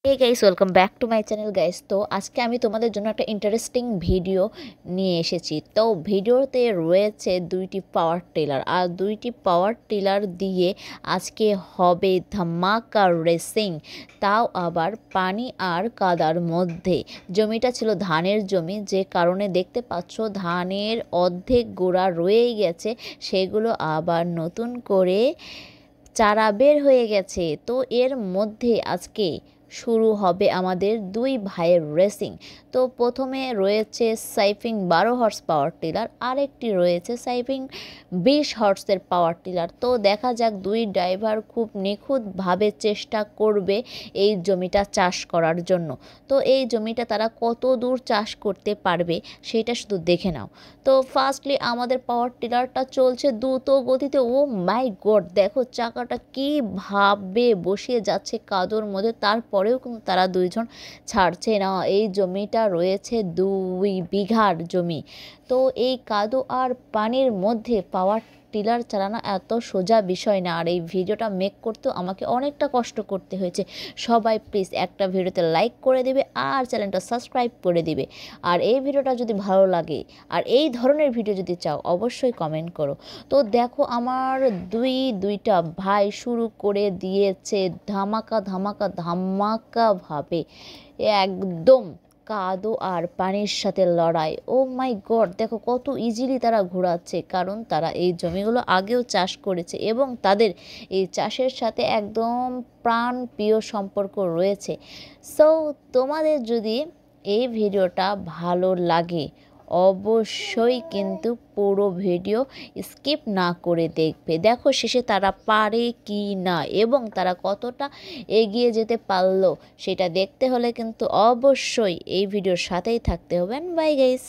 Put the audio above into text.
Hey guys, welcome back to my channel guys. তো আজকে আমি তোমাদের জন্য একটা ইন্টারেস্টিং ভিডিও নিয়ে এসেছি। তো ভিডিওতে রয়েছে দুইটি পাওয়ার টিলার, আর দুইটি পাওয়ার টিলার দিয়ে আজকে হবে ধামাকা রেসিং, তাও আবার পানি আর কাদার মধ্যে। জমিটা ছিল ধানের জমি, যে কারণে দেখতে পাচ্ছ ধানের অর্ধেক গোড়া রয়েই গেছে, সেগুলো আবার নতুন করে চারা বের হয়ে গেছে। তো এর মধ্যে আজকে শুরু হবে আমাদের দুই ভাইয়ের রেসিং। তো প্রথমে রয়েছে সাইফিং 12 হর্স পাওয়ার টিলার, আরেকটি রয়েছে সাইফিং 20 হর্সের পাওয়ার টিলার। তো দেখা যাক দুই ড্রাইভার খুব নিখুঁতভাবে চেষ্টা করবে এই জমিটা চাষ করার জন্য। তো এই জমিটা তারা কত দূর চাষ করতে পারবে সেটা শুধু দেখে নাও। তো ফার্স্টলি আমাদের পাওয়ার টিলারটা চলছে দ্রুত গতিতে। ও মাই গড, দেখো চাকাটা কীভাবে বসিয়ে যাচ্ছে কাদোর মধ্যে, তারপরেও কিন্তু তারা দুইজন ছাড়ছে না। এই জমিটা রয়েছে 2 বিঘার জমি। তো এই কাদো আর পানির মধ্যে পাওয়ার টিলার চালানো এত সোজা বিষয় না, আর এই ভিডিওটা মেক করতেও আমাকে অনেকটা কষ্ট করতে হয়েছে। সবাই প্লিজ একটা ভিডিওতে লাইক করে দিবে আর চ্যানেলটা সাবস্ক্রাইব করে দিবে। আর এই ভিডিওটা যদি ভালো লাগে আর এই ধরনের ভিডিও যদি চাও অবশ্যই কমেন্ট করো। তো দেখো আমার দুইটা ভাই শুরু করে দিয়েছে ধামাকা ধামাকা ধামাকাভাবে, একদম কাদো আর পানির সাথে লড়াই। ও মাই গড, দেখো কত ইজিলি তারা ঘোরাচ্ছে, কারণ তারা এই জমিগুলো আগেও চাষ করেছে এবং তাদের এই চাষের সাথে একদম প্রাণ প্রিয় সম্পর্ক রয়েছে। সো তোমাদের যদি এই ভিডিওটা ভালো লাগে অবশ্যই কিন্তু পুরো ভিডিও স্কিপ না করে দেখবে। দেখো শেষে তারা পারে কি না এবং তারা কতটা এগিয়ে যেতে পারলো সেটা দেখতে হলে কিন্তু অবশ্যই এই ভিডিওর সাথেই থাকতে হবে। Bye guys.